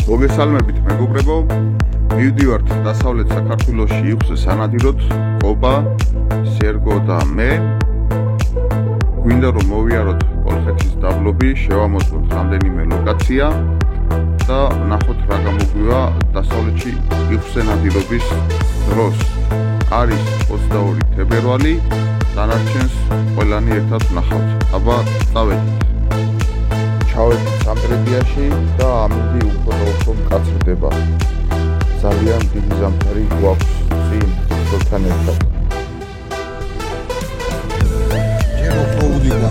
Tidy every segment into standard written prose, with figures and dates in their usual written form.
მოგესალმებით მეგობრებო, მივდივართ დასავლეთ საქართველოში იხსე სანადიროდ კობა, სერგო და მე. გვინდა რომ მოვიაროთ კოლხეთის დაბლობი, შევამოწმოთ რამდენიმე ლოკაცია და ნახოთ რა გამოგვივა დასავლეთში იხსე ნადირობის დროს. არის 22 თებერვალი, დანარჩენს ყველანი ერთად ვნახავთ. აბა წავედით. ჩავედით სამტრედიაში და ამინდი უფრო მკაცრდება. ძალიან დიდი ზამთარი გვაქვს წინ თორთან ერთად. ჯერ უფრო უდივა.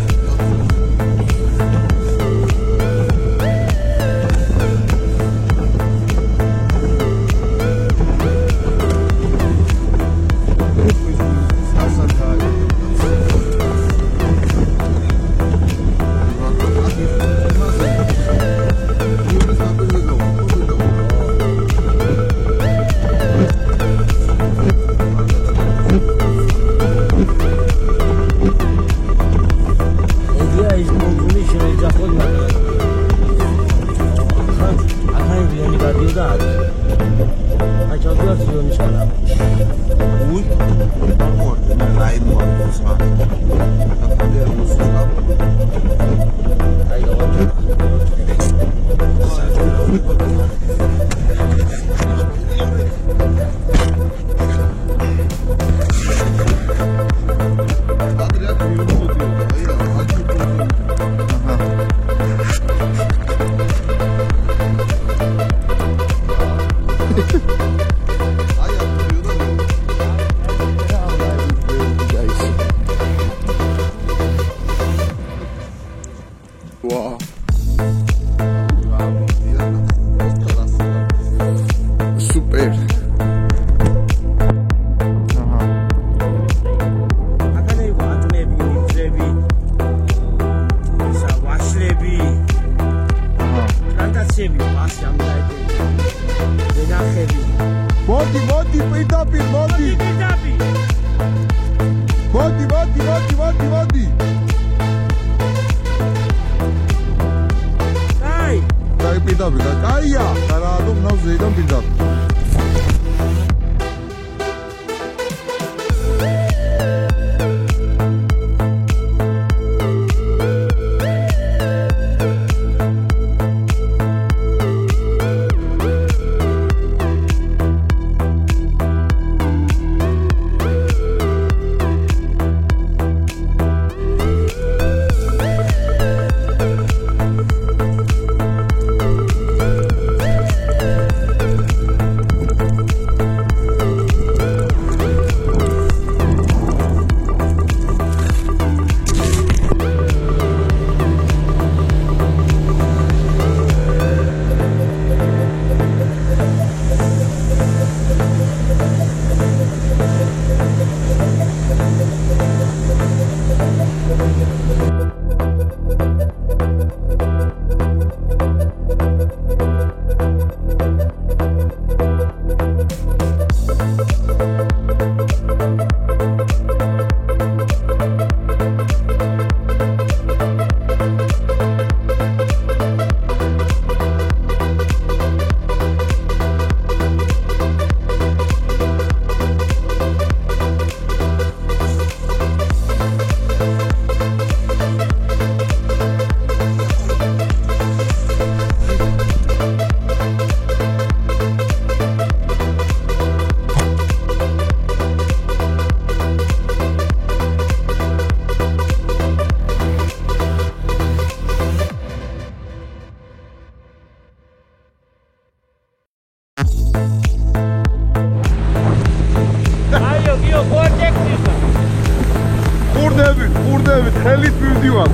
ხურდებით, ხელით მივდივართ.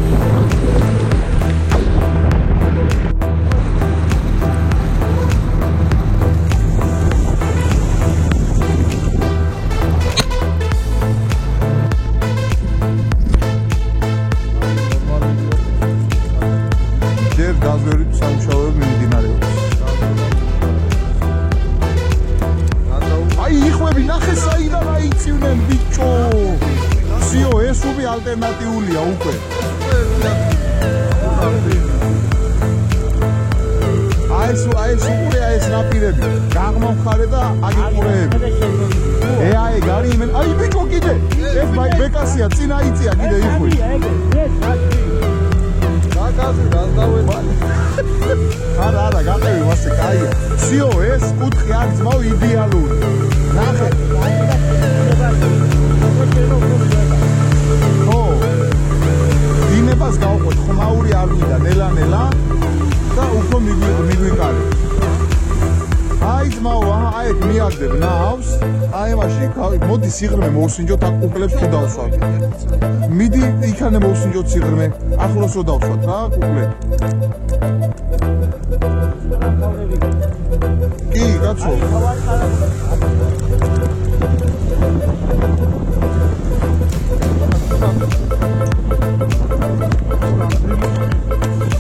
ჯერ გაზვერით სამუშაოები მიმდინარეობს. აი, იხვები, ნახე საიდან აიწივნენ ბიჭო. სიო, ეს უბი ალტერნატიულია უკვე. აი ეს უყურე ეს ნაპირები. გაღმა მხარე და აგიყურეები. აი გარი იმენ. აი ბიჭო კიდე. ეს ბეკასია წინ აიწია კიდე იხვი. გაგაზი გასდავება. არა, გაყევი მასე კაია. სიო ეს კუთხე არის ძმაო იდეალური. ნახე. ო. დინებას გავყოთ ხმაური არ მინდა ნელა და უფრო მიგვიყარე. აი ძმაო, აი მიაგდებ ნავს. აი მაშინ მოდი სიღრმე მოვსინჯოთ აქ კუკლებს თუ დავსვათ. მიდი იქანე მოვსინჯოთ სიღრმე. ახლოს რო დავსვათ რა კუკლე. კი, კაცო.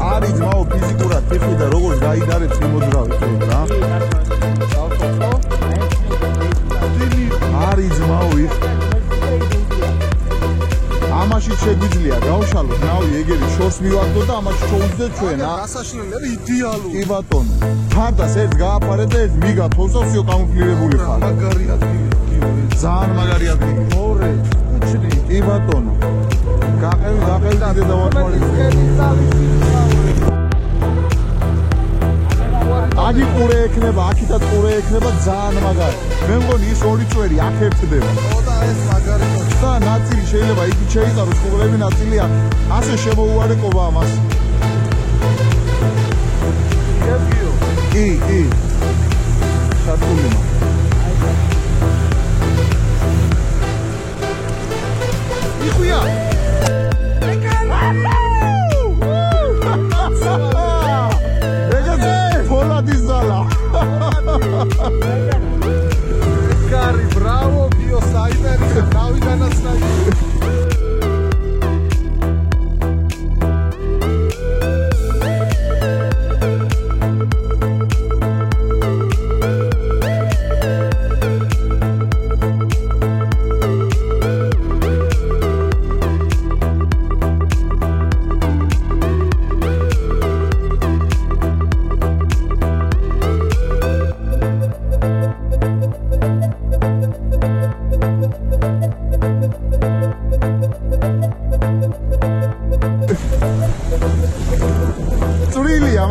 არის ძმაო ფიზიკურად ტიფი და როგორ გაიდარებს იმოძრავი რა. არის ძმაო იქ. ამაში შეგვიძლია გავშალოთ ნავი ეგერი შორს მივაგდო და ამაში შოუძდეთ ჩვენ ა. გასაშლელი იდეალური. კი ბატონო. ფარდას ერთ გააფარე და ეს მიგათოვსო всё კამუფლირებული ხარ. მაგარი ადგილი. ძალიან მაგარი ადგილი. ორე. უჩნი. კი ბატონო. გაყევი და დავათვალე. აგი ყურე ექნება, აქითაც ყურე ექნება ძალიან მაგარი. მე მგონი ის ორი წვერი აქ ერთდება. და ეს მაგარი და ნაწილი შეიძლება იქ შეიყაროს ყურები ნაწილი აქ. ასე შემოუარეკობა ამას. კი. სათულიმო. იხუია. Cari, bravo, Dio Cyber, navi განაცნაი.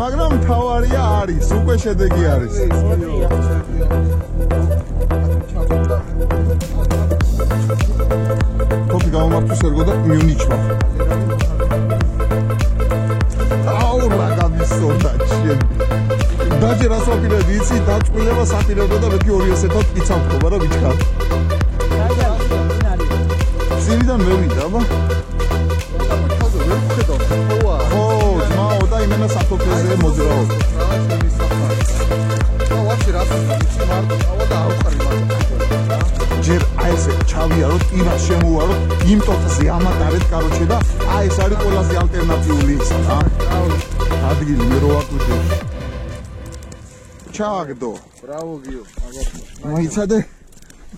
მაგრამ თავარია არის, უკვე შედეგი არის. თოფი გამომართვის ერგო და მიუნიჩვა. აუ რა გამისორდა შენ. დაჯერ ასაფილები იცი დაწყვილება საფილებდა და მეთქი 200-ად იცავთობა რა ვიჩქარ. წინიდან მე ვიდა აბა. იმენა საფოფეზე მოძრაობ. ჯერ აი ესე ჩავიაროთ, იმას შემოვაროთ, იმ ტოტზე ამატარეთ კაროჩე და აი ეს არის ყველაზე ალტერნატიული ის რა. ადგილი მე რო ვაკვირდე. ჩააგდო. Bravo, Gio. მოიცადე.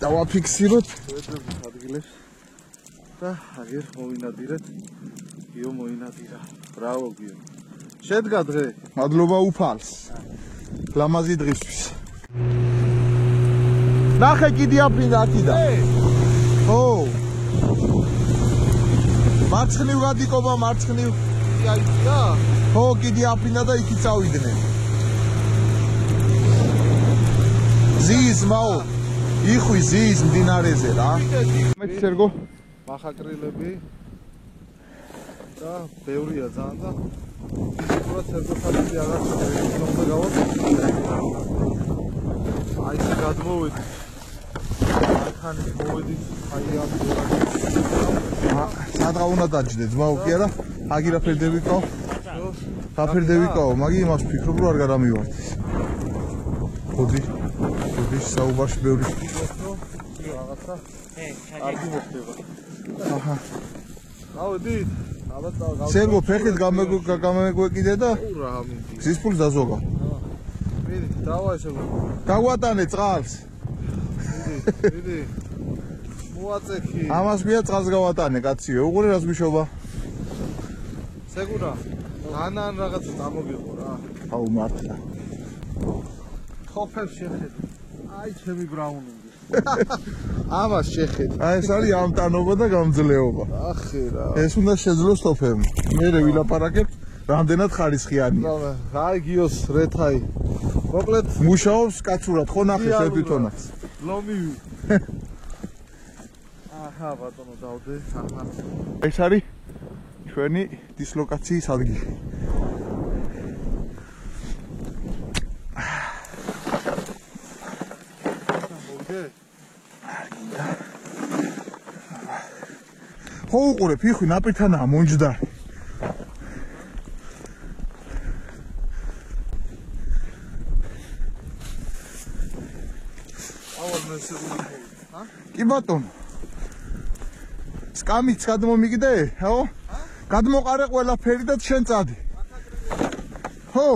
დავაფიქსიროთ ადგილებს. და აგერ მოვინადირეთ. Gio მოინადირა. Bravo, Gio. შედგა დღე. მადლობა უფალს. ლამაზი დღისთვის. ნახე კიდე აფრინდა აქიდა. ო. მარცხნივ გადიკობა, მარცხნივ. აიწია? ხო, კიდე აფრინდა და იქი წავიდნენ. ზის მაო. იხვი ზის მდინარეზე რა. მეც სერგო. მახაკრილები. და ბევრია ძალიან და ფიზიკურად სერგოთალები აღარ უნდა გავოთ. აი ეს გადმოვედი. ახალი მოვედით აი ამ სადღა უნდა დაჯდე ძმაო კი არა? აგირა ფერდევიკო. გაფერდევიკო, მაგი იმას ფიქრობ რომ არ გადამივარდეს. ხოდი საუბარში ბევრი რაღაცა. კარგი მოხდება. აჰა. გავედით. სერგო ფეხით გამეგვეკიდე და ურა ამინდი. გზის ფულს დაზოგა. მიდი, დავა ესე. გაგვატანე წყალს. მიდი. მოაწექი. ამას გვია წყალს გავატანე, კაციო. უყურე რას გვიშობა. სეგურა. ანან რაღაცა დამოგიყო რა. აუ მართლა. ხოფებს შეხედე. აი ჩემი ბრაუნინგი. ამას შეხედე. აი ეს არის ამტანობა და გამძლეობა. ახი რა. ეს უნდა შეძლოს თოფემ. მე ვილაპარაკებ, რამდენად ხარისხიანია. აი გიოს რეთაი. მოკლედ მუშაობს კაცურად, ხო ნახე შე თვითონაც. ლომივი. აჰა, ბატონო დავდე. აჰა. ეს არის ჩვენი დისლოკაციის ადგილი. ხო უყურე ფიხვი ნაპირთანაა მონჯდარი. კი ბატონო. სკამიც გადმომიგდე, ხო? გადმოყარე ყველაფერი და შენ წადი. ხო.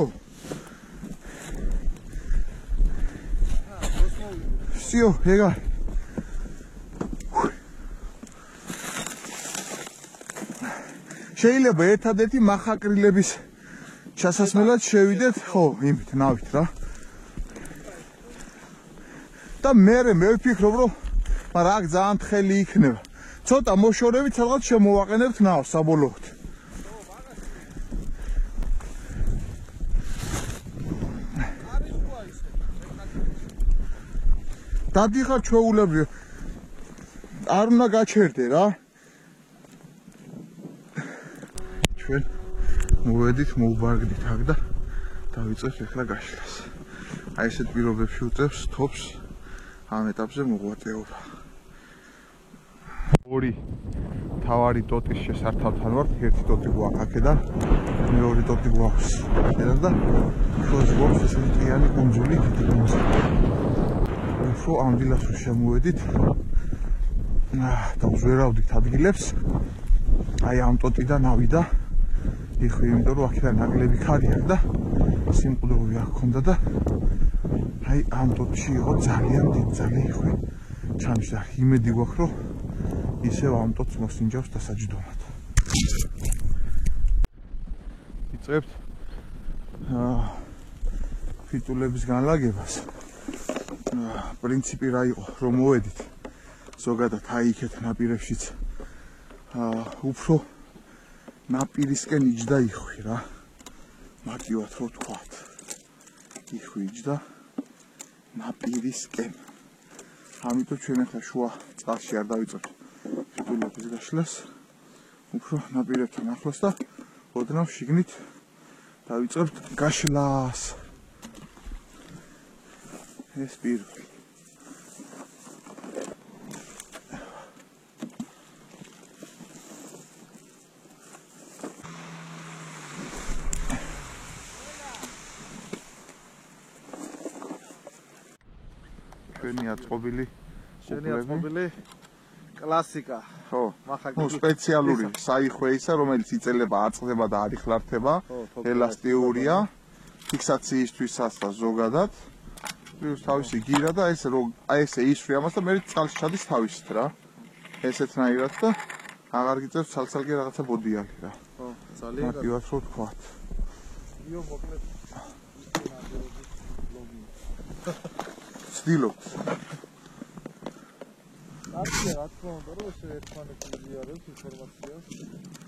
всё, ეგა. შეიძლება ერთადერთი მახაკრილების ჩასასმელად შევიდეთ, ხო, იმით, ნავით რა. და მე ვფიქრობ, რომ მაგრამ აქ ძალიან თხელი იქნება. ცოტა მოშორებით სადღაც შემოვაყენებთ ნავს საბოლოოდ. დადიხარ ჩვეულებრივ. არ უნდა გაჩერდე რა. ჩვენ მოვედით, მოვბარგდით აქ და დავიწყებთ ახლა გაშლას. აი ესეთ პირობებში უწევს თოფს ამ ეტაპზე მოღვაწეობა. ორი თავარი ტოტის შესართავთან ვართ, ერთი ტოტი გვაქვს აქედან, მეორე ტოტი გვაქვს აქედან და ხოს გვაქვს ესეთი ტყიანი კუნძული თითქმის. ხო ამ დილას რო შემოვედით და ვზვერავდით ადგილებს, აი ამ ტოტიდან ავიდა იხვი, იმიტომ რომ აქედან ნაკლები ქარი აქვს და სიმყუდროვი აქ ქონდა და აი ამ ტოტში იყო ძალიან დიდი ძალე იხვი. ჩამშდა, იმედი გვაქვს რომ ისევ ამ ტოტს მოსინჯავს დასაჯდომად. იწყებთ ფიტულების განლაგებას. პრინციპი რა იყო, რომ მოვედით ზოგადად აი იქეთ ნაპირებშიც უფრო ნაპირისკენ იჯდა იხვი რა. მარტივად რო ვთქვათ. იხვი იჯდა ნაპირისკენ. ამიტომ ჩვენ ახლა შუა წყალში არ დავიწყებთ ფიტულების გაშლას. უფრო ნაპირებთან ახლოს და ოდნავ შიგნით დავიწყებთ გაშლას. ეს პირველი. ჩვენი აწყობილი კლასიკა. ხო, ნუ სპეციალური საიხვე ისა, რომელიც იწელება, აწდება და არ იხლართება. ელასტიურია, ფიქსაციისთვისაც და ზოგადად. პლუს თავისი გირა და ეს რო აი ესე ისვრი ამას და მე წყალში ჩადის თავისით რა. ესეთნაირად და აღარ გიწევს ცალ-ცალკე რაღაცა ბოდიალი რა. ხო, ძალიან მარტივად რო ვთქვათ. იო მოკლედ ვცდილობთ. აკეთე რა თქმა უნდა, რომ ეს ერთმანეთს იზიარებს ინფორმაციას,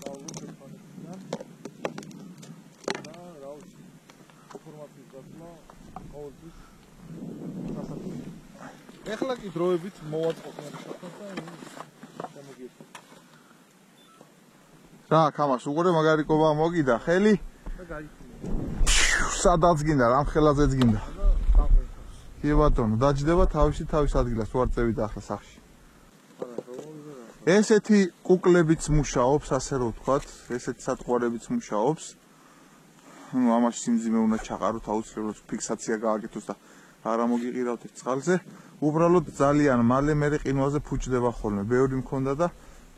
დაუბრუნდეთ ერთმანეთიდან. და რა ვიცი, ინფორმაციის გასვლა ყოველთვის სასაცილოა. ეხლა კი დროებით მოვაწყობთ შეხება და შემოგიერთეთ. რა, კამას უყურე მაგარი კობა მოგიდა ხელი? და გაიქცია. სადაც გინდა, რამ ხელაზეც გინდა. კი ბატონო, დაჯდება თავის ადგილას, თუ არ წევიდა ახლა სახში. ესეთი კუკლებიც მუშაობს, ასე რომ ვთქვათ, ესეთი სატყუარებიც მუშაობს. ნუ ამაში სიმძიმე უნდა ჩაყაროთ, აუცილებლად ფიქსაცია გააკეთოს და არა მოგიყირავთ წყალზე. უბრალოდ ძალიან მალე მე ყინვაზე ფუჭდება ხოლმე. ბევრი მქონდა და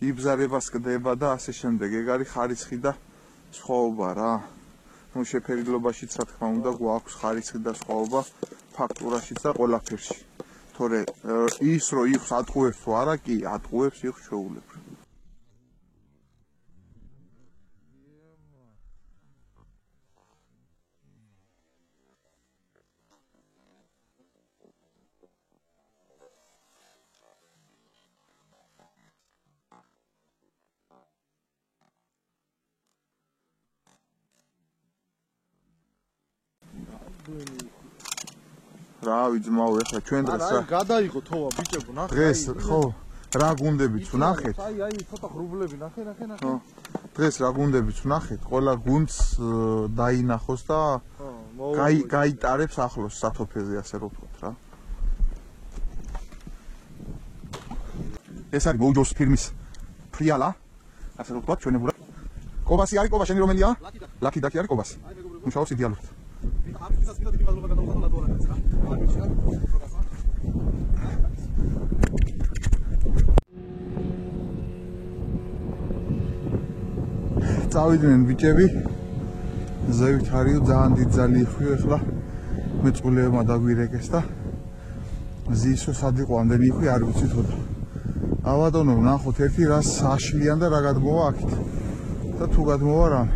იბზარებას კდება და ასე შემდეგ. ეგ არის ხარისხი და სხვაობა რა. ნუ შეფერილობაშიც რა თქმა უნდა გვაქვს ხარისხი და სხვაობა ფაქტურაშიც და ყველაფერში. თორე ის რო იხს ატყუებს თუ არა, კი ატყუებს იხს ჩვეულებრივ. რავი ძმაო, ეხლა ჩვენ დღეს რა გადაიღო თოვა ბიჭებო, ნახე. დღეს ხო, რა გუნდებიც ვნახეთ. აი, ცოტა ღრუბლები, ნახე. ხო. დღეს რა გუნდებიც ვნახეთ, ყველა გუნდს დაინახოს და გაიტარებს ახლოს სათოფეზე, ასე რომ ვთქვათ რა. ეს არის ბოუჯოს ფილმის ფრიალა, ასე რომ ვთქვათ, ჩვენებურად. კობასი არის, კობა შენი რომელია? ლაკი დაკი არის კობასი. მუშაობს იდეალურად. წავიდნენ ბიჭები, ზევით არისო ძალიან დიდ ძალი იხვიო, ეხლა მეწყვილეებმა დაგვირეკეს და ზისო სად იყო ამდენი იხვი არ ვიცი თოდა. ავადონო ვნახოთ ერთი რას აშლიან და რა გადმოვა აქეთ და თუ გადმოვა რამე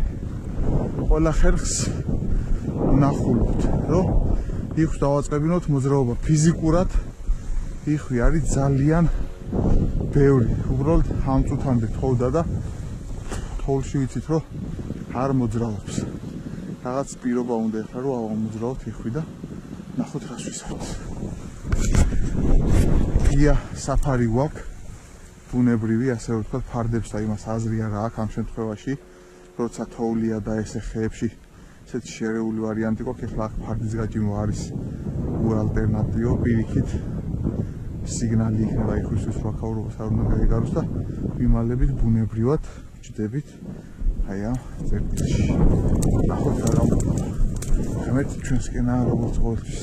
ყველა ხერხს ვნახულობთ, რომ იხვს დავაწყებინოთ მოძრაობა ფიზიკურად იხვი არის ძალიან ბევრი, უბრალოდ ამ წუთამდე თოვდა და თოვლში ვიცით რომ არ მოძრაობს. რაღაც პირობა უნდა ეხლა რომ ავამოძრაოთ იხვი და ნახოთ რას ვისაუბროთ. ია საფარი გვაქვს ბუნებრივი, ასე რომ ვთქვათ, ფარდებს და იმას აზრი არა აქვს ამ შემთხვევაში, როცა თოვლია და ესე ხეებში ესეთი შერეული ვარიანტი გვაქვს. ეხლა აქ ფარდის გაჭიმვა არის უალტერნატივო, პირიქით სიგნალი იქნება იხვისთვის რომ აქაურობას არ უნდა გაიგაროს და მიმალებით ბუნებრივად ჭდებით აი ამ წერტილში. ნახოთ რა გამოდის. ღმერთი ჩვენსკენაა როგორც ყოველთვის.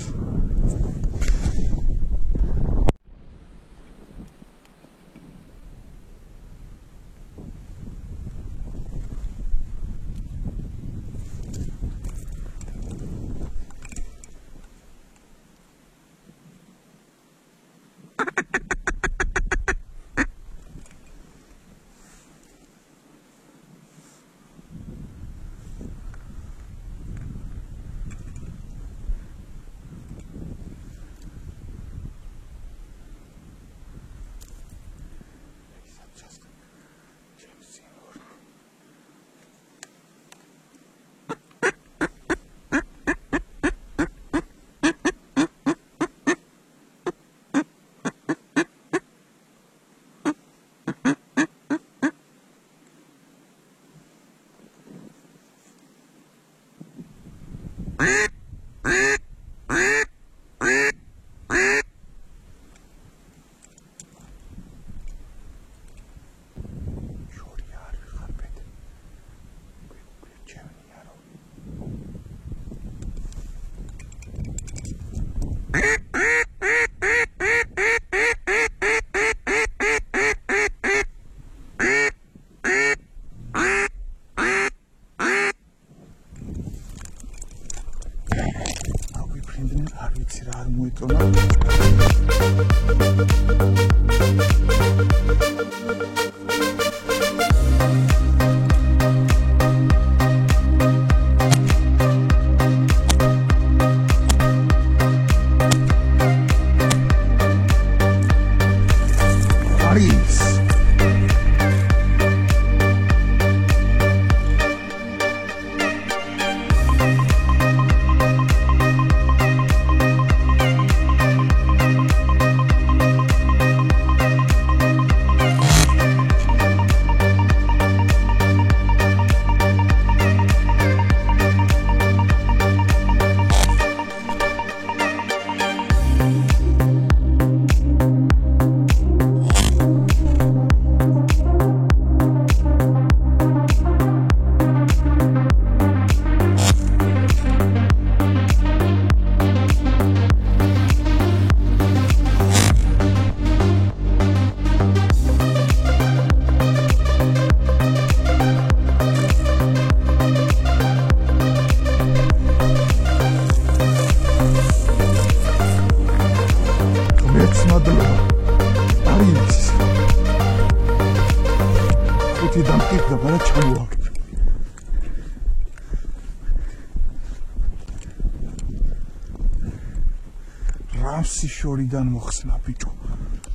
რამსი შორიდან მოხსნა ბიჭო,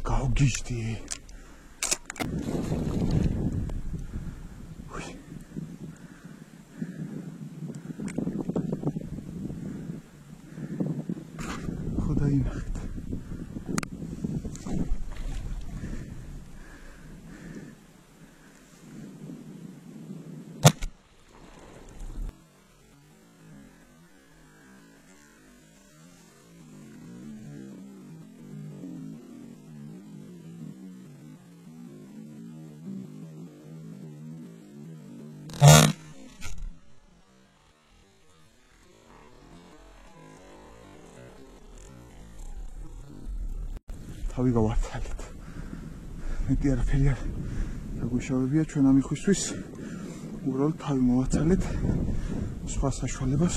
გავგიჟდი. ხო დაინახეთ. თავი გავაცალეთ. მეტი არაფერი არ დაგვიშავებია ჩვენ ამიხვისთვის. უბრალოდ თავი მოვაცალეთ. სხვა საშუალებას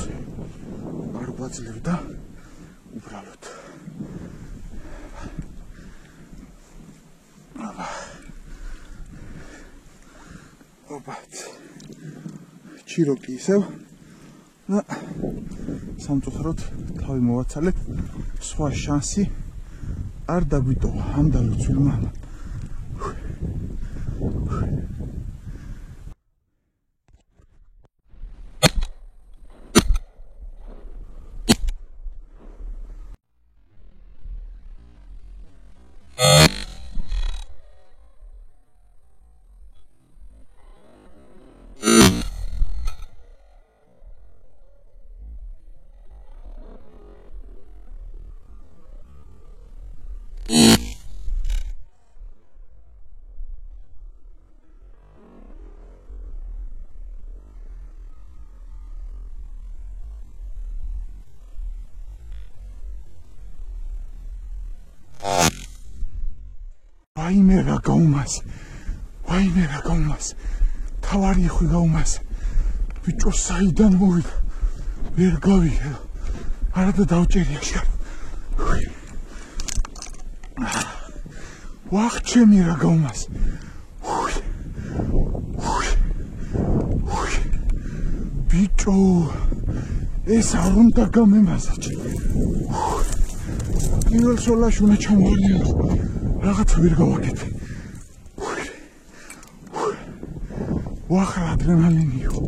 არ გვაძლევდა უბრალოდ. ოპაც. ჩიროკი ისევ და სამწუხაროდ თავი მოვაცალეთ. სხვა შანსი არ დაგვიტოვა ამ დალოცულმა. ვაიმე რა გაუმას. თავარი ხვი გაუმას. ბიჭო საიდან მოვიდა? ვერ გავიგე. არადა დავჭერია შენ. ვახჩემი რა გაუმას. ბიჭო ეს არ უნდა გამემასაჭი. პირველ სოლაში უნდა ჩამოვიდე. რაღაც ვერ გავაკეთე. ვახრა ადრენალინი იყო.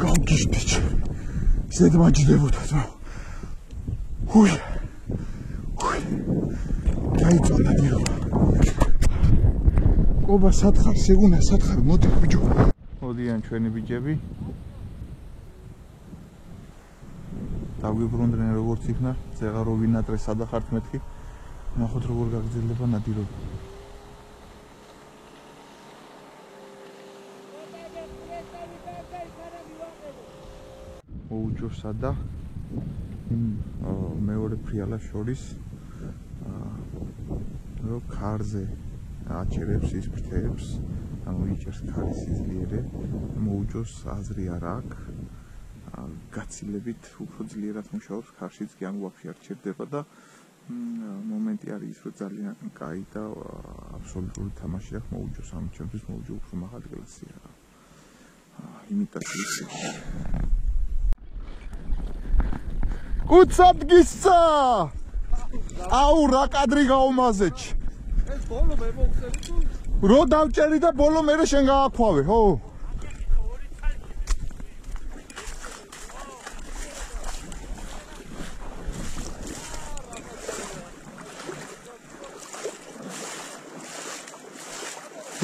გავგიშდიჭ. ზედმაჯდებოდა ძმა. გაიწონა მირო. ობა სათხარ სეგუნა სათხარ მოდი ბიჭო. მოდიან ჩვენი ბიჭები. დაგვიბრუნდნენ როგორც იქნა, ზეღარო ვინატრე სადახართ მეთქი. ნახოთ როგორ გაგრძელდება ნადირობა. მოუჯოსა და მეორე ფრიალას შორის რო ქარზე აჭერებს ის ფრთებს, ანუ იჭერს ქარის სიძლიერე, მოუჯოს აზრი არ აქვს. გაცილებით უფრო ძლიერად მუშაობს ქარშიც კი ან ვაფშე არ ჩერდება და მომენტი არის ის, რომ ძალიან კაი და აბსოლუტური თამაში აქვს მოუჯოს, ანუ ჩემთვის მოუჯო უფრო მაღალი კლასია. იმიტაციის. კუცადგისა! აუ რა კადრი გაუმაზეჩ. ეს ბოლო მე მოვხსენი თუ? რო დავჭერი და ბოლო მე შენ გააქვავე, ხო?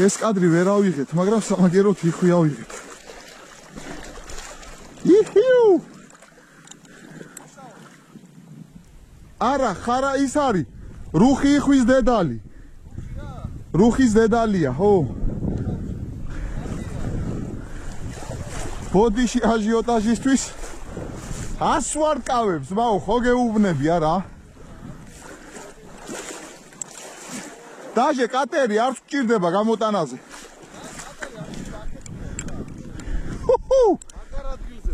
ეს კადრი ვერ ავიღეთ, მაგრამ სამაგეროთ იხვი ავიღეთ. იჰიუ! არა, ხარა ის არის. რუხი იხვის დედალი. რუხის დედალია, ხო? ბოდიში აჟიოტაჟისთვის 100 ვარკავებს, მაო, ხო გეუბნები არა? დაჟე კატერი არ ვჭირდება გამოტანაზე.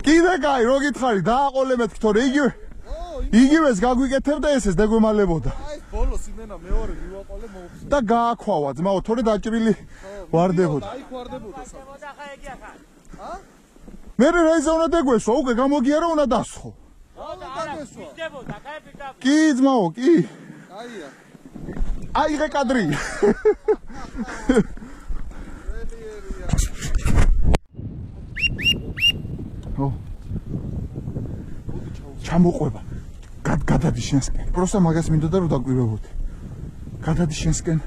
კიდე კაი, რო გითხარი, დააყოლე მეთქი, თორე იგივეს გაგვიკეთებ და ესეს დაგვემალებოდა. აი, ბოლოს იმენა მეორე მივაყოლე მოუხსნა. და გააქვავა, ძმაო, თორე დაჭრილი ვარდებოდა. აი, ხوارდებოდა სა. ჰა? მე რეიზა უნდა დაგვესვა, უკვე გამოგიარა უნდა დასხო. კი, ძმაო, კი. აია. აიღე კადრი. ჩამოყვება. გადადი შენსკენ. Просто მაგას მინდოდა რომ დაკვირვებოდი. გადადი შენსკენ.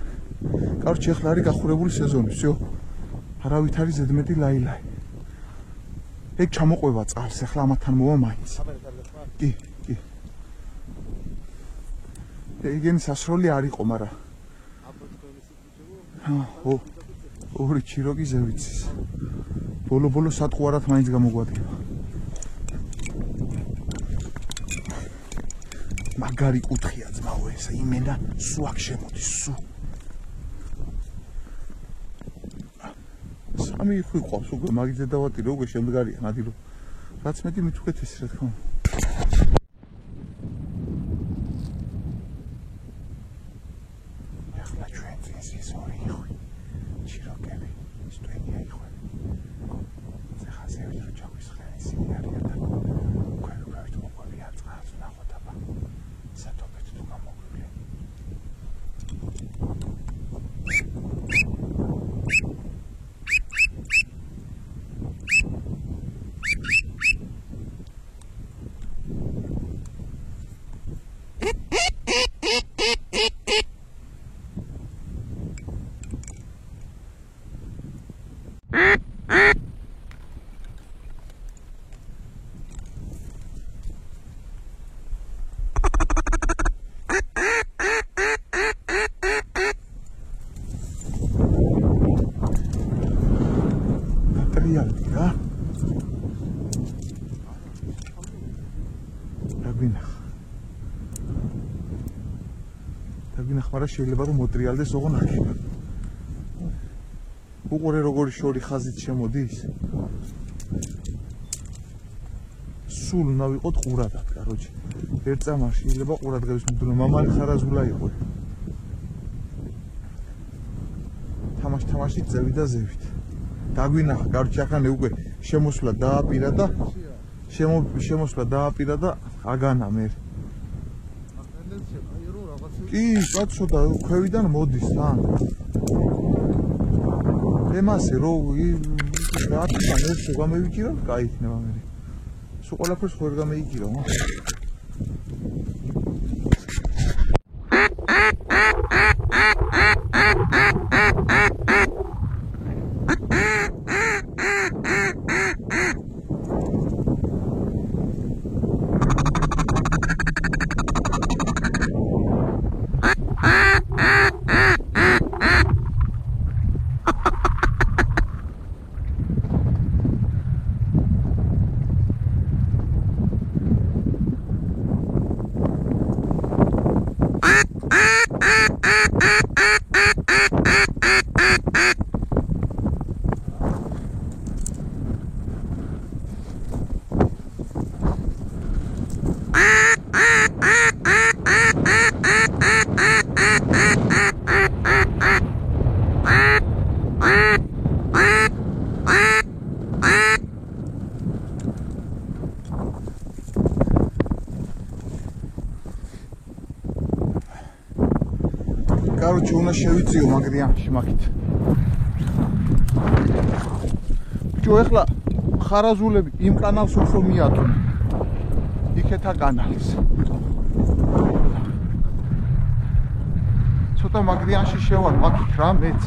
Короче, ახლა არის გახურებული სეზონი, всё. არავით არის ზედმეტი ლაილაი. ეგ ჩამოყვება წყალს, ახლა ამათთან მოვა მაინც. კი. ეგენი სასროლი არ იყო, მაგრამ ორი ჩიროკი ზევიცის. ბოლო სატყუარად მაინც გამოგვადგება. მაგარი კუთხია ძმაო ესა იმენა სუ აქ შემოდის სუ. სამი ხვი ყავს უკვე მაგიზე დავატირო უკვე შემდგარია ნადი რომ რაც მეტი მით უკეთესი რა თქმა უნდა. ახლა ჩვენ წინს ის ორი იხვი ჩიროკები სტუენია იხვი. ეხლა ზევით რო ჩაგვისხლენ ისინი არიან და უკვე მოყვებიან წყალს ნახოთ აბა სათოფეთ თუ გამოგვივლენ. მაგრამ შეიძლება რომ მოტრიალდეს ოღონ აქ. უყურე როგორი შორი ხაზით შემოდის. სულ უნდა ვიყოთ ყურადად, короче. ერთ წამაში შეიძლება ყურადღების მუდმივ მამალი ხარაზულა იყო. თამაში წევი და ზევით. დაგვინახა, короче, ახლა უკვე შემოსვლა დააპირა და აგანა მე. კი, კაცო და ქვევიდან მოდის თან. ემასე რო რატომ ეს გამევიჭირო? კაი იქნება მე. სულ ყველაფერს ხო ვერ გამეიჭირო, მა? Короче, უნდა შევიწიო მაგრიანში მაგით. ბიჭო, ეხლა ხარაზულები იმ კანალს უფრო მიატუნ. იქეთა კანალს. ცოტა მაგრიანში შევარ მაგით რა მეც.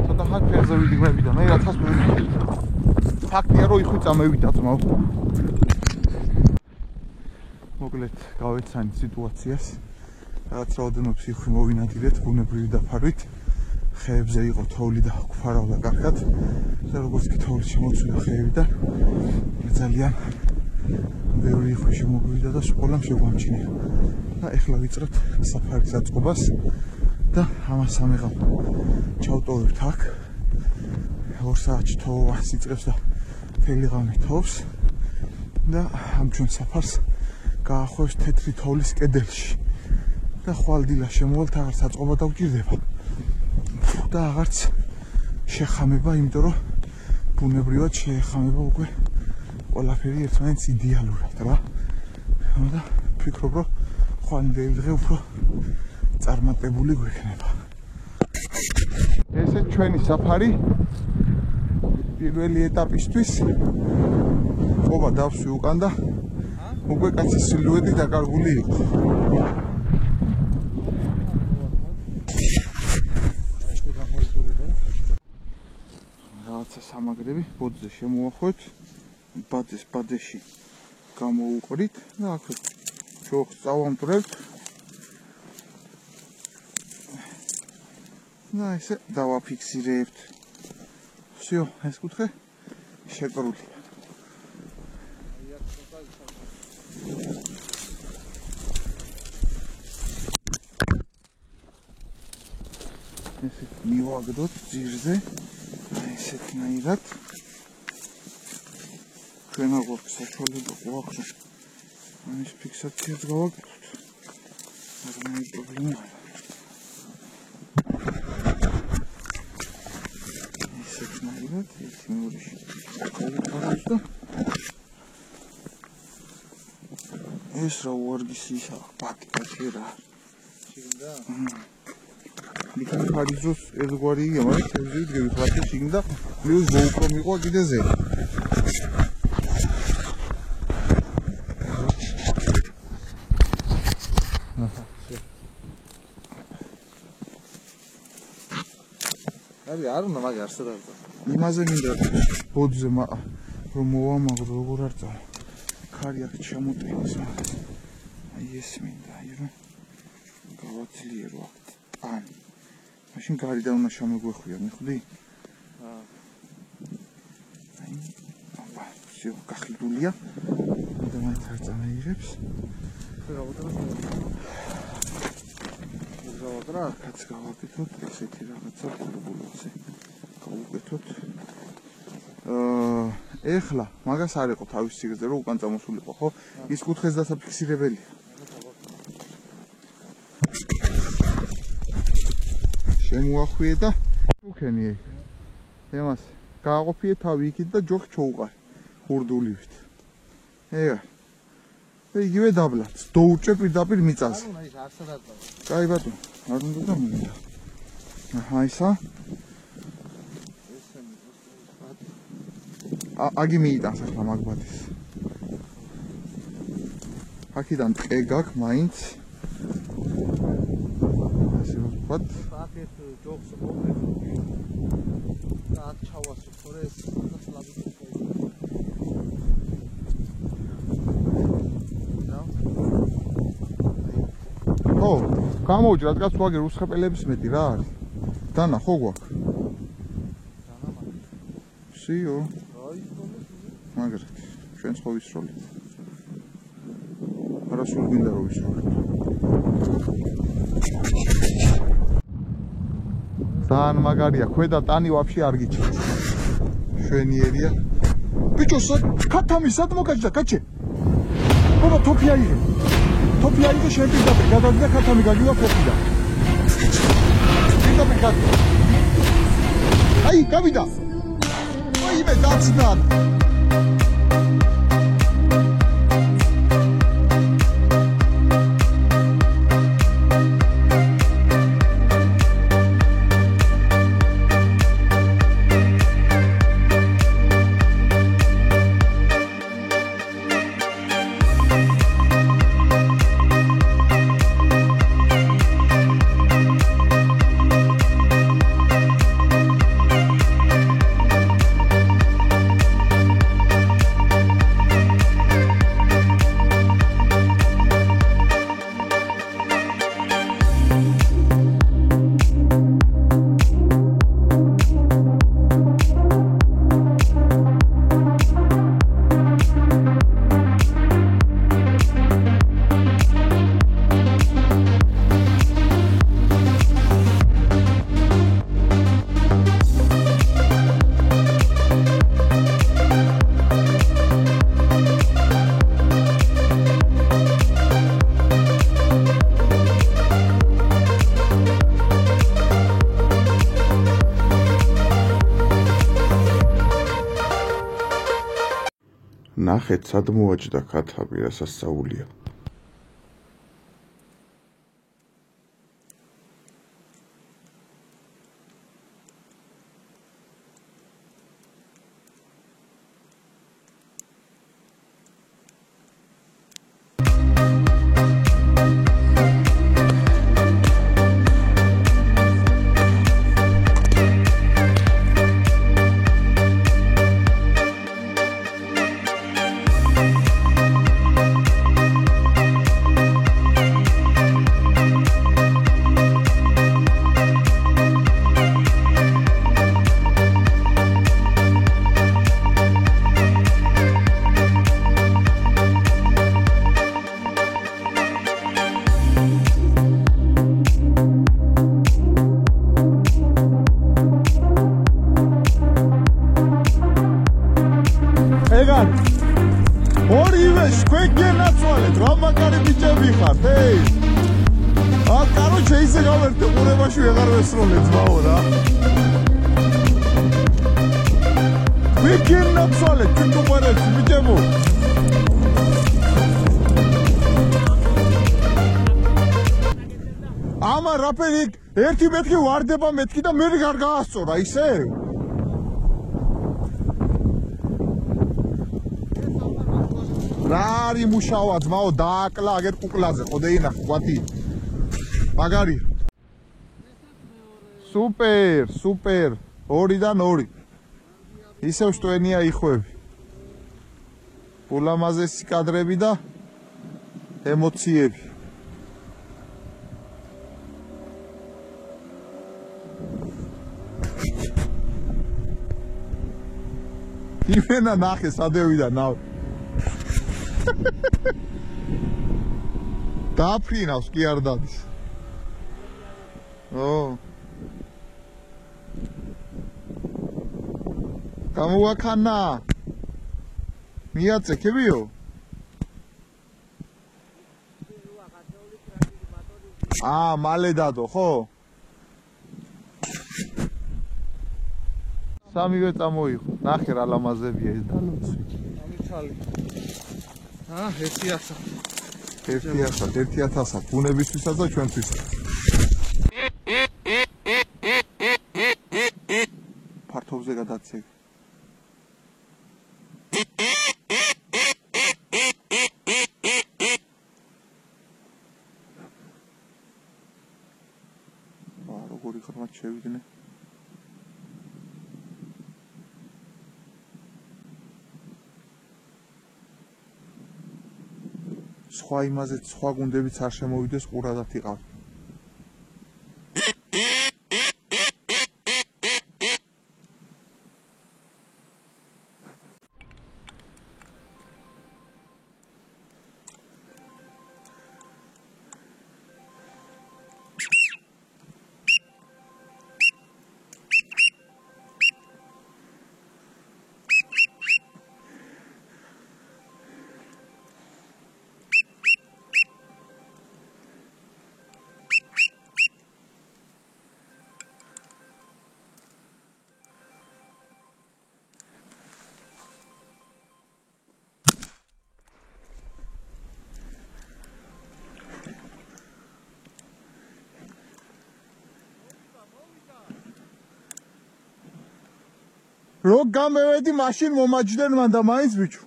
ცოტა ხან ფერზე ვიდიგმები და მე რაცაც მოვიდი. ფაქტია რომ იხვი წამევიდა ძმაო. მოკლედ გავეცანი სიტუაციას. რაც რაოდენობა ფსიქი მოვინადირეთ ბუნებრივი დაფარვით. ხეებზე იყო თოვლი და გვფარავდა კარგად. და როგორც კი თოვლი შემოწვია ხეებიდან, ძალიან ბევრი იხვი შემოგვივიდა და სკოლამ შეგვამჩნია. და ეხლა ვიწრებთ საფარის აწყობას და ამას ამიღავ. ჩავტოვებთ აქ. 2 საათში თოვა სიწყებს და მთელი ღამე თოვს. და ამ ჩვენ საფარს გაახვევს თეთრი თოვლის კედელში. და ხვალდილა შემოვალთ აღარც აწყობა დაგვჭირდება და აღარც შეხამება, იმიტომ რომ ბუნებრივად შეეხამება უკვე ყველაფერი ერთმანეთს იდეალურად რა. და ვფიქრობ, რომ ხვალინდელი დღე უფრო წარმატებული გვექნება. ესე ჩვენი საფარი პირველი ეტაპისთვის ყობა დავსვი უკან და უკვე კაცის სილუეტი დაკარგული იყო. რაღაცა სამაგრები ბოძზე შემოახვევთ, ბაძეს ბადეში გამოუყრით და აქვე ჯოხს წავამტვრევთ. და ესე დავაფიქსირებთ. всё, ეს კუთხე შეკრული. ესე მივაგდოთ ძირზე. ესეთნაირად. ჩვენ აგვაქვს საშუალება გვაქვს ამის ფიქსაციას გავაკეთოთ. არამე პრობლემა არა. ესეთნაირად ეს მეურიში გავაკეთოთ და ეს რა უარგისისა პაკეტი რა. შიგნდა? მითხარ ფარიზოს ერთგვარია, მაგრამ თევზი დგები ხალხი შიგნდა პლუს GoPro მიყვა კიდე ზე. არ უნდა მაგ არსად არ და. იმაზე მინდა ბოძზე რომ მოვამაგრო როგორ არ წავა. ქარი აქ ჩამოტენის მაგას. აი ეს მინდა, აი რომ გავაძლიერო აქ ტანი. მაშინ გარიდან უნდა შემოგვეხვია, მიხვდი? აი, აბა, всё, გახილულია. და მაინც არ წამეიღებს. კაც გავაკეთოთ ესეთი რაღაცა პურბულოზე. გავუკეთოთ. ეხლა მაგას არ იყო თავის სიგრძე რომ უკან წამოსულიყო, ხო? ის კუთხეს დასაფიქსირებელია. შემოახვიე და უკენი ეგ. ემას გააყოფიე თავი იქით და ჯოხი ჩოუყარე ხურდულივით. ეგა. და იგივე დაბლაც. დაუჭე პირდაპირ მიწაზე. არ უნდა ის არსად არ და. კაი ბატონო, არ უნდა და მინდა. აჰა ისა. აგი მიიტანს ახლა მაგბადის. აქედან ტყე გაქვს მაინც. ასე ვთქვათ. აქეთ ჯოხს მოვედი. და აქ ჩავასვი თორე ეს სლაბი ო, გამოვჭრა რადგან ვაგერ უსხეპელების მეტი რა არის? დანა ხო გვაქვს? დანა მაგ. სიო. აი ხოლმე. მაგრად, ჩვენ ხო ვისროლით. არა სულ გინდა რომ ვისროლით. ძალიან მაგარია, ქვედა ტანი ვაფშე არ გიჩნდა. შვენიერია. ბიჭო, ქათამი სად მოკაჭდა, კაჩე? აბა თოფი აიღე. თოფი აიღე შენ პირდაპირ გადავიდა ქათამი გაგივა ფეხიდან. პირდაპირ გადავიდა. აი, გავიდა. აი მე დაცნა. ნახეთ, სად მოაჭდა ქათამი, რა სასწაულია. короче, ისე გავერთე ყურებაში ვეღარ ვესროლე ძმაო რა. ვიქნა ცოლე, თვითონ ყურებს ბიჭებო. ამა რაფერი ერთი მეთქი ვარდება მეთქი და მე არ გაასწორა ისე? რა არის მუშავა ძმაო დააკლა აგერ კუკლაზე ხოდე ინახ ყვათი მაგარი სუპერ 2-დან 2 ისევ შტვენია იხვები ულამაზესი კადრები და ემოციები იმენა ნახე სადევიდან ნავ დააფრინავს კი არ დადის გამოვაქანა მიაწექებიო მალე დადო ხო სამივე წამოიღო ნახე რა ლამაზებია ეს დალოცი ამიცალი 1000 ბუნებისთვისაც და ჩვენთვისაც ფართობზე გადაცე როგორი ხარმად შევიდნენ სხვა იმაზე სხვა გუნდებიც არ შემოვიდეს ყურადად იყავ რო გამევედი მაშინ მომაჯდნენ მან და მაინც ბიჭო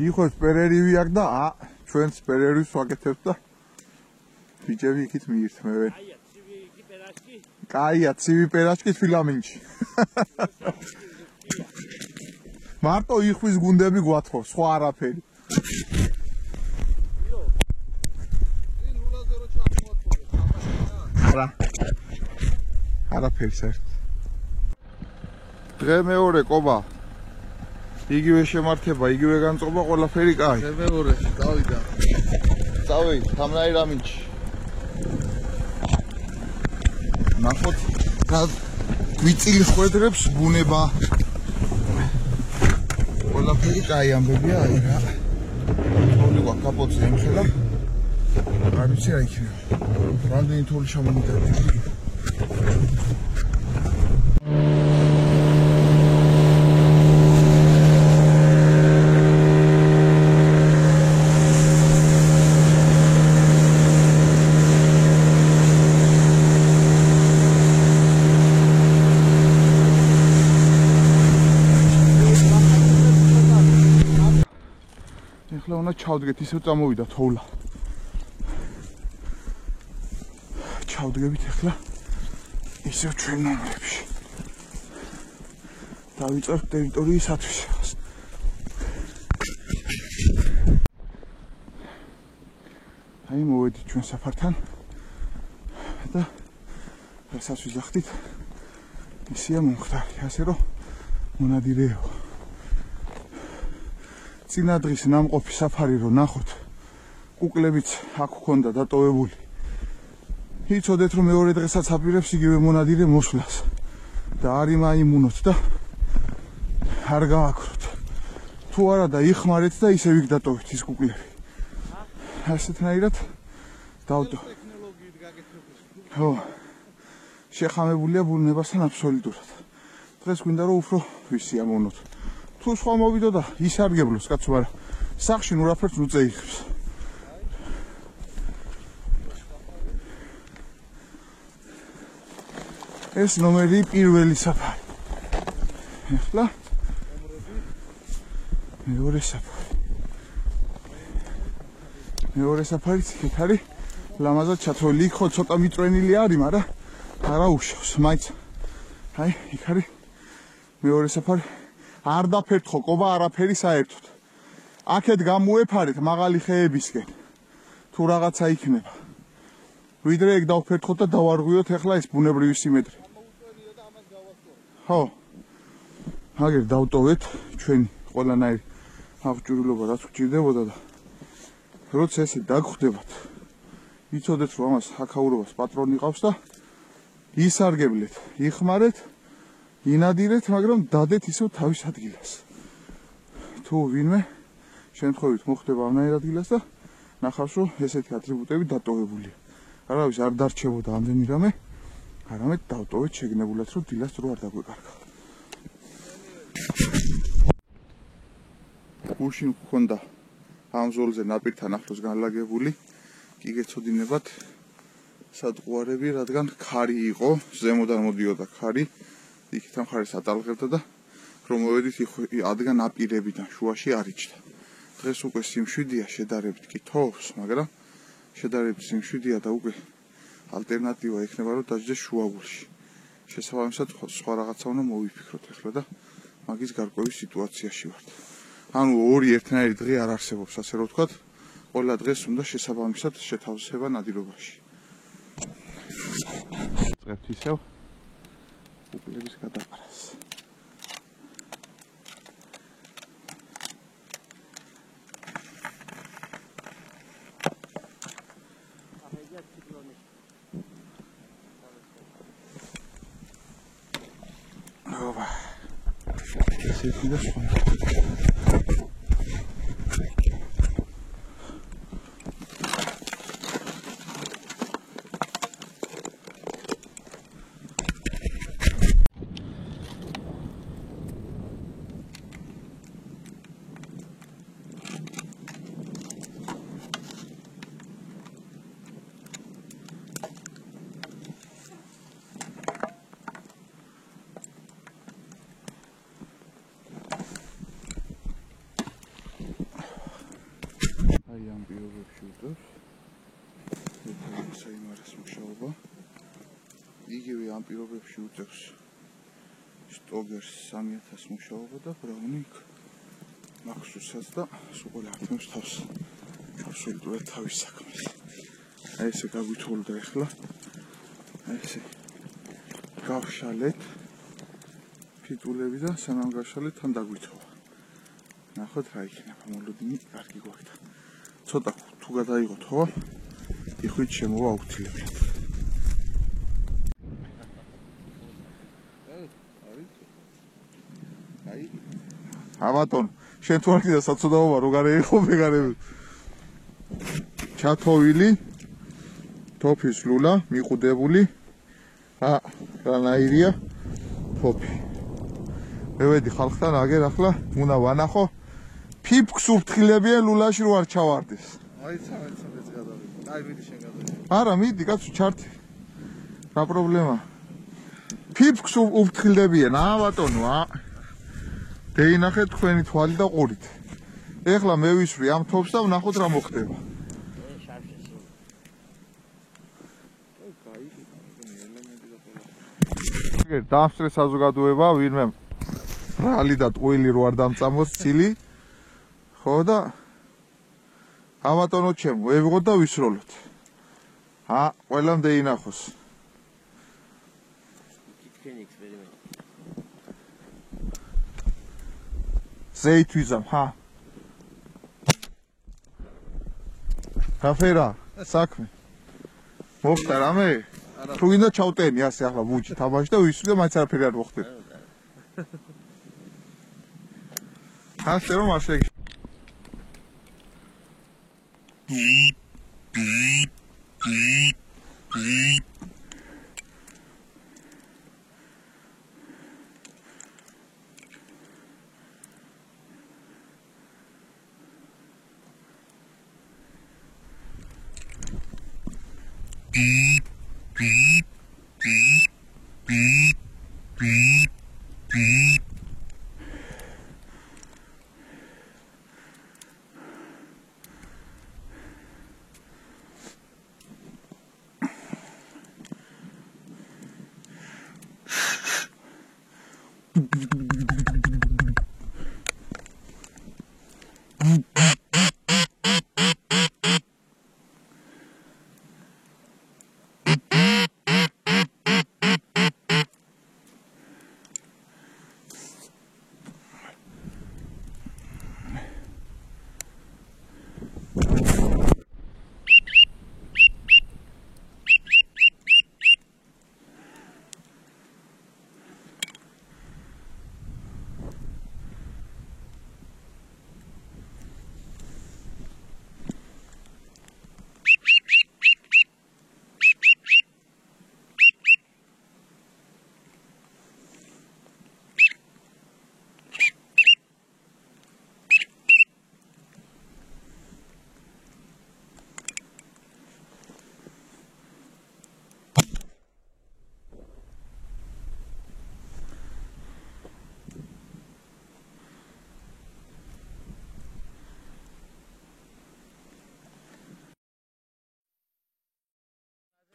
იხოს პერერივი აქ და ჩვენც პერერივს ვაკეთებთ და ბიჭები იქით მიირთმევენ კაია ცივი პერაშკი ფილამინჩი მარტო იხვის გუნდები გვათხოვს სხვა არაფერი არაფერი საერთოდ დღე მეორე კობა იგივე შემართება იგივე განწყობა ყველაფერი კაი დღე მეორე დავიდა წავედი თამნაირ ამინჩი ნახოთ რა გვიწილი ხვედრებს ბუნება ყველაფერი კაი ამბებია აი რა თოვლი გვაქვს კაპოტზე იმხელა არ ვიცი რა იქნება რამდენი თოვლი შემომიტანდი ეხლა უნდა ჩავდგეთ ისევ წამოვიდა თოვლა ჩავდგებით ეხლა ისევ ჩვენ ნომრებში დავიწყებთ ტერიტორიისათვის აი მოვედით ჩვენ საფართან და რასაც ვიზახდით ისია მომხდარი ასე რომ მონადირეო წინა დღის ნამყოფი საფარი რო ნახოთ კუკლებიც აქ ჰქონდა დატოვებული იცოდეთ რომ მეორე დღესაც აპირებს იგივე მონადირე მოსვლას და არ იმაიმუნოთ და არ გააქროთ. თუ არა და იხმარეთ და ისე ვიგ დატოვეთ ის კუკლები. ასეთნაირად დავტო. ხო. შეხამებულია ბუნებასთან აბსოლუტურად. დღეს გვინდა რომ უფრო ვისიამოვნოთ. თუ სხვა მოვიდო და ისარგებლოს კაცო, მაგრამ სახში ნუ რაფერს უწეიხებს. ეს ნომერი პირველი საფარი. ეხლა მეორე საფარი. მეორე საფარიც იქ არის ლამაზად ჩათროლი. იქ ხო ცოტა მიტრენილი არის, მაგრამ არა უშავს. მაინც აი იქ არის მეორე საფარი. არ დაფერთხო ყობა არაფერი საერთოდ. აქეთ გამოეფარეთ მაღალი ხეებისკენ. თუ რაღაცა იქნება. ვიდრე ეგ დავფერთხოთ და დავარღვიოთ ეხლა ეს ბუნებრივი სიმეტრი. ხო. აგერ დავტოვეთ ჩვენი ყველანაირი აღჭურვილობა რაც გვჭირდებოდა და როცა ესე დაგხვდებათ. იცოდეთ რომ ამას აქაურობას პატრონი ყავს და ისარგებლეთ, იხმარეთ, ინადირეთ, მაგრამ დადეთ ისევ თავის ადგილას. თუ ვინმე შემთხვევით მოხდება ამნაირ ადგილას და ნახავს რომ ესეთი ატრიბუტები დატოვებულია. არავის არ დარჩებოდა ამდენი რამე, არამედ დავტოვეთ შეგნებულად რომ დილას დრო არ დაგვეკარგა. გუშინ გქონდა ამ ზოლზე ნაპირთან ახლოს განლაგებული, კი გეცოდინებათ სადყუარები, რადგან ქარი იყო, ზემოდან მოდიოდა ქარი, იქით ამ ხარეს ატალღებდა და რომ მოვედით ადგან ნაპირებიდან შუაში არ იჭდა. დღეს უკვე სიმშვიდეა შედარებით კი თოვს, მაგრამ შედარებით სიმშვიდეა და უკვე ალტერნატივა ექნება რომ დაждდეს შუაგულში. შესაბამისად სხვა რაღაცა უნდა მოვიფიქროთ ახლა და მაგის გარკვევის სიტუაციაში ვართ. ანუ ორი ერთნაირი დღე არ არსებობს, ასე რომ ვთქვათ, ყველა დღეს უნდა შესაბამისად შეთავსება ნადირობაში. წევთ ისევ კუკლების გადაყრას. Seda şu. ამ პირობებში უტევს საიმარეს მუშაობა. იგივე ამ პირობებში უტევს შტოგერს 3000 მუშაობა და ბრაუნიკ მაქსუსას და სულ ართმევს თავს აბსოლუტურად თავის საქმეს. აი ესე გაგვითხოვდა ახლა. აი ესე გავშალეთ ფიტულები და სანამ გავშალეთ თან დაგვითხოვა. ნახოთ რა იქნება მოლოდინი კარგი გვაქვს. ცოტა თუ გადაიღოთ ხო? იხვით შემოვა აუცილებლად. აი. აბატონ, შენ თუ არ კიდე საწოდაობა რო გარეიღო მეგარები. ჩათოვილი, თოფის ლულა, მიყუდებული. რანაირია? თოფი. მე ვედი ხალხთან აგერ ახლა უნდა ვანახო. ფიფქს უფრთხილებია ლულაში რო არ ჩავარდეს. აიცა მეც გადავიდე. აი მიდი შენ გადავიდე. არა, მიდი კაცო ჩართი. რა პრობლემა? ფიფქს უფრთხილებიან, ბატონო, დეინახეთ თქვენი თვალი და ყურით. ეხლა მე ვისვრი ამ თოფს და ვნახოთ რა მოხდება. დაამსწრე საზოგადოება, ვინმე ბრალი და ტყუილი რო არ დამწამოს ცილი. ხო და აბატონო ჩემო, ევიღოთ და ვისროლოთ. ყველამ დაინახოს. თქვენი ექსპერიმენტი. ზეით ვიზამ, კაფერა, საქმე. მოხდა რამე? თუ გინდა ჩავტენი ასე ახლა ბუჩი თამაში და ვისვი და მაინც არაფერი არ მოხდება. ასე რომ არ შეგ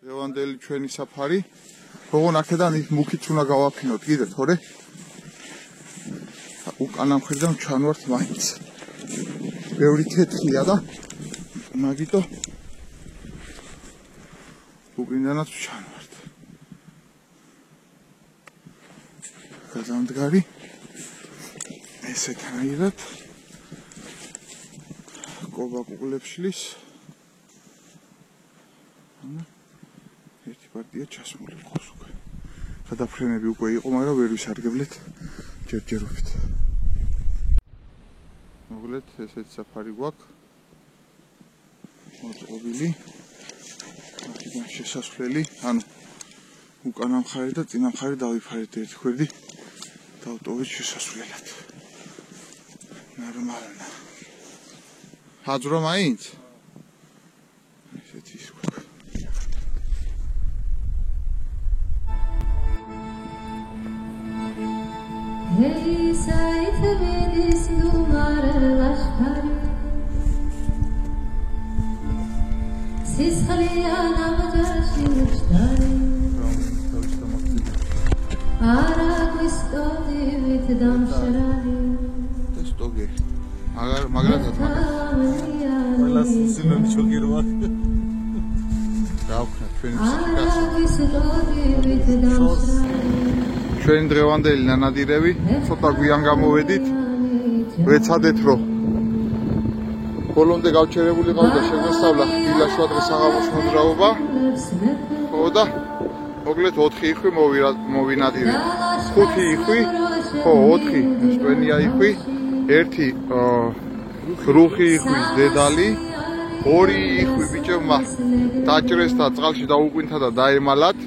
ლევანდელი ჩვენი საფარი როგორ აქედან ის მუქიც უნდა გავაფინოთ კიდე თორე უკანა მხრიდან ჩანვართ მაინც ბევრი თეთრია და მაგიტო უკინდანაც ჩანვართ გადამდგარი ესეთაირად კუბაკულებს ერთი პარტია ჩასმული ყავს უკვე. გადაფრენები უკვე იყო, მაგრამ ვერ ვისარგებლეთ ჯერჯერობით. მოკლედ ესეც საფარი გვაქვს. მოწყობილი. აქედან შესასვლელი, ანუ უკანა მხარე და წინა მხარე დავიფარეთ ერთი ხვერდი. დავტოვეთ შესასვლელად. ნორმალნა. ჰაძრო მაინც? ესეთი ის გვაქვს. Hey, say to me this numar lashkar Siskhaliya namjashi mushtari Ara quistodi vit damsharani Testoge magrat ყველა სინონიმი ჩოგიროა გავქნა ჩვენი დღევანდელი ნანადირები ცოტა გვიან გამოვედით ვეცადეთ რომ ბოლომდე გავჩერებული ყავდა შეგვესწავლა დილაშუა დღეს საღამოს მოძრაობა ხო და მოკლედ 4 იხვი მოვინადირეთ 5 იხვი ხო 4 სვენია იხვი 1 რუხი იხვის დედალი 2 იხვი ბიჭებმა დაჭრეს და წყალში დაუკვინთა და დაემალათ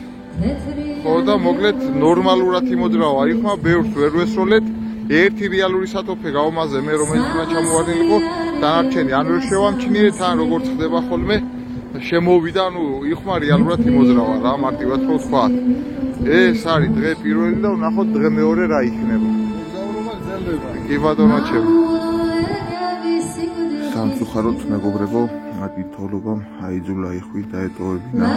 ხო და მოკლედ ნორმალურად იმოძრავა იხმა ბევრს ვერ ვესროლეთ ერთი რეალური სათოფე გავმაზე მე რომელიც უნდა ჩამოვარდნილიყო დანარჩენი ან ვერ შევამჩნიეთ ან როგორც ხდება ხოლმე შემოვიდა ანუ იხმა რეალურად იმოძრავა რა მარტივად რო ვთქვა ეს არის დღე პირველი და ვნახოთ დღე მეორე რა იქნება მოგზაურობა გრძელდება კი ბატონო ჩემო სამწუხაროდ მეგობრებო მათი თოვლობამ აიძულა იხვი დაეტოვებინა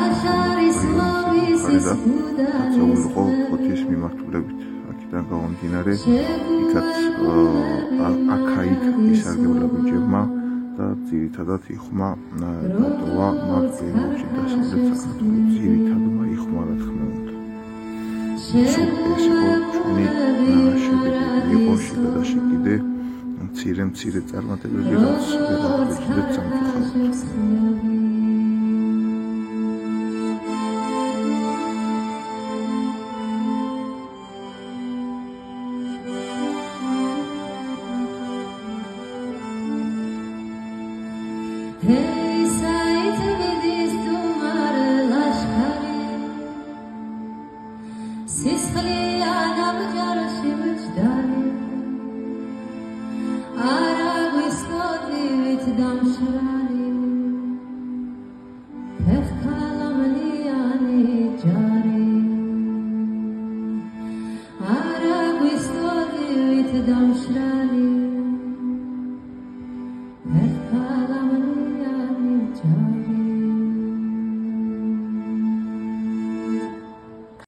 საწეულიყო ფოთის მიმართულებით აქედან გამომდინარე იქაც აქა-იქ ისარგებლა ბიჭებმა და ძირითადად იხმა დატოვა მაგ პერიოდში დასავლეთ საქართველოს ძირითადმა იხმა რა თქმა უნდა ეს იყო ჩვენი შედეგი იყო შეგადაში კიდე მცირე წარმატებები რაც ვეღარ სამწუხაროდ Hey sait vidis tumar lashkari Siskhli anam jarshi vjdari Ara gistodi vit damshrani Pefkalamni ani jari Ara gistodi vit damshrani